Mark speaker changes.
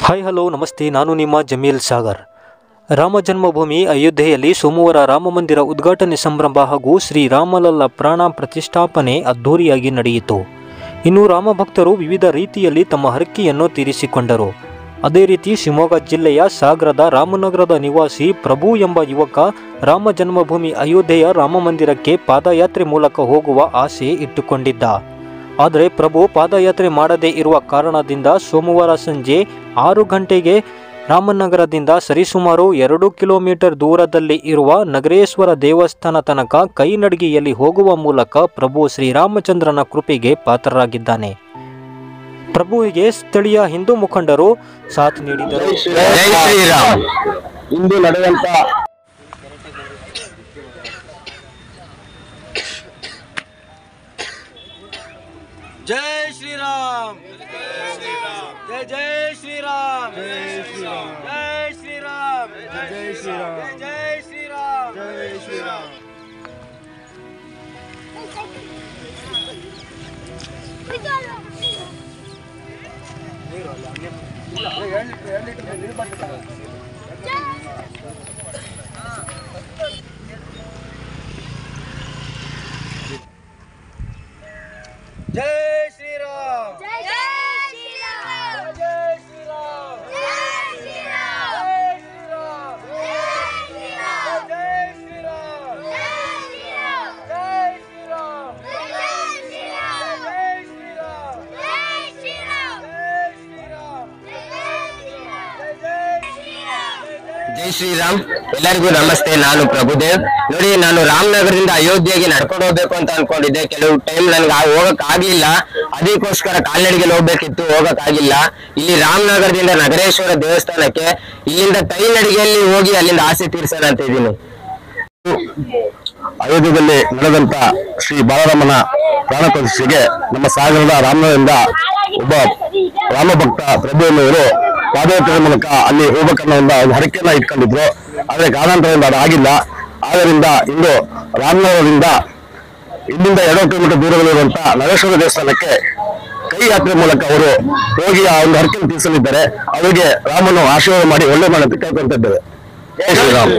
Speaker 1: Hi hello ನಮಸ್ತೆ, ನಾನು ನಿಮ್ಮ ಜಮೀಲ್ ಸಾಗರ್. ರಾಮ ಜನ್ಮಭೂಮಿ ಅಯೋಧ್ಯೆಯಲ್ಲಿ ಸೋಮವಾರ ರಾಮಮಂದಿರ ಉದ್ಘಾಟನೆ ಸಂಭ್ರಮ ಹಾಗೂ ಶ್ರೀರಾಮಲಲ್ಲ ಪ್ರಾಣ ಪ್ರತಿಷ್ಠಾಪನೆ ಅದ್ಧೂರಿಯಾಗಿ ನಡೆಯಿತು. ಇನ್ನು ರಾಮ ಭಕ್ತರು ವಿವಿಧ ರೀತಿಯಲ್ಲಿ ತಮ್ಮ ಹರಕೆಯನ್ನು ತೀರಿಸಿಕೊಂಡರು. ಅದೇ ರೀತಿ ಶಿವಮೊಗ್ಗ ಜಿಲ್ಲೆಯ ಸಾಗರದ ರಾಮನಗರದ ನಿವಾಸಿ ಪ್ರಭು ಎಂಬ ಯುವಕ ರಾಮ ಜನ್ಮಭೂಮಿ ಅಯೋಧ್ಯೆಯ ರಾಮಮಂದಿರಕ್ಕೆ ಪಾದಯಾತ್ರೆ ಮೂಲಕ ಹೋಗುವ ಆಸೆ ಇಟ್ಟುಕೊಂಡಿದ್ದ. ಆದರೆ ಪ್ರಭು ಪಾದಯಾತ್ರೆ ಮಾಡದೇ ಇರುವ ಕಾರಣದಿಂದ ಸೋಮವಾರ ಸಂಜೆ 6 ಗಂಟೆಗೆ ರಾಮನಗರದಿಂದ ಸರಿಸುಮಾರು 2 ಕಿಲೋಮೀಟರ್ ದೂರದಲ್ಲಿ ಇರುವ ನಗರೇಶ್ವರ ದೇವಸ್ಥಾನ ತನಕ ಕೈನಡಿಗೆಯಲ್ಲಿ ಹೋಗುವ ಮೂಲಕ ಪ್ರಭು ಶ್ರೀರಾಮಚಂದ್ರನ ಕೃಪೆಗೆ ಪಾತ್ರರಾಗಿದ್ದಾನೆ. ಪ್ರಭುವಿಗೆ ಸ್ಥಳೀಯ ಹಿಂದೂ ಮುಖಂಡರು ಸಾಥ್ ನೀಡಿದರು.
Speaker 2: ಇಂದು ನಡೆಯುವಂತ
Speaker 3: जय श्री राम, जय जय श्री राम, जय श्री राम, जय श्री राम, जय श्री राम, जय श्री राम, जय श्री राम. जय श्री राम, जय श्री राम, जय श्री राम, जय श्री राम, जय श्री राम, जय श्री राम, जय श्री राम, जय श्री राम, जय श्री राम, जय श्री राम, जय श्री राम, जय श्री राम,
Speaker 2: ಜೈ ಶ್ರೀರಾಮ್. ಎಲ್ಲರಿಗೂ ನಮಸ್ತೆ. ನಾನು ಪ್ರಭುದೇವ್. ನೋಡಿ, ನಾನು ರಾಮನಗರದಿಂದ ಅಯೋಧ್ಯೆಗೆ ನಡ್ಕೊಂಡು ಹೋಗ್ಬೇಕು ಅಂತ ಅನ್ಕೊಂಡಿದ್ದೆ. ಕೆಲವು ಟೈಮ್ ನನ್ಗೆ ಹೋಗಕ್ ಆಗ್ಲಿಲ್ಲ, ಅದಕ್ಕೋಸ್ಕರ ಕಾಲ್ನಡಿಗೆಯಲ್ಲಿ ಹೋಗ್ಬೇಕಿತ್ತು, ಹೋಗಕ್ ಆಗಿಲ್ಲ. ಇಲ್ಲಿ ರಾಮನಗರದಿಂದ ನಗರೇಶ್ವರ ದೇವಸ್ಥಾನಕ್ಕೆ ಇಲ್ಲಿಂದ ಕೈನಡಿಗೆಯಲ್ಲಿ ಹೋಗಿ ಅಲ್ಲಿಂದ ಆಸೆ ತೀರ್ಸೋಣ ಅಂತ ಇದ್ದೀನಿ.
Speaker 4: ಅಯೋಧ್ಯೆಯಲ್ಲಿ ನಡೆದಂತ ಶ್ರೀ ಬಾಲರಾಮನ ಪ್ರಾಣ ಪ್ರತಿಷ್ಠೆಗೆ ನಮ್ಮ ಸಾಗರದ ರಾಮನಗರದಿಂದ ಒಬ್ಬ ರಾಮ ಭಕ್ತ ಪ್ರಭು ಎನ್ನುವರು ಪಾದಯಾತ್ರೆ ಮೂಲಕ ಅಲ್ಲಿ ಹೋಗ್ಬೇಕನ್ನೋ ಒಂದು ಹರಕೆಯನ್ನ ಇಟ್ಕೊಂಡಿದ್ರು. ಆದ್ರೆ ಕಾರಣಾಂತರದಿಂದ ಅದು ಆಗಿಲ್ಲ. ಆದ್ದರಿಂದ ಇಂದು ರಾಮನಗರದಿಂದ ಇಲ್ಲಿಂದ 2 ಕಿಲೋಮೀಟರ್ ದೂರದಲ್ಲಿರುವಂತಹ ನಗರೇಶ್ವರ ದೇವಸ್ಥಾನಕ್ಕೆ ಕೈ ಯಾತ್ರೆ ಮೂಲಕ ಅವರು ಹೋಗಿ ಆ ಒಂದು ಹರಕೆಯನ್ನು ತೀರಿಸಲಿದ್ದಾರೆ. ಅವರಿಗೆ ರಾಮನು ಆಶೀರ್ವಾದ ಮಾಡಿ ಒಳ್ಳೆ ಮಾಡೋದಕ್ಕೆ ಕೇಳ್ಕೊಂತಿದ್ದೇವೆ. ಜೈ ಶ್ರೀರಾಮ್.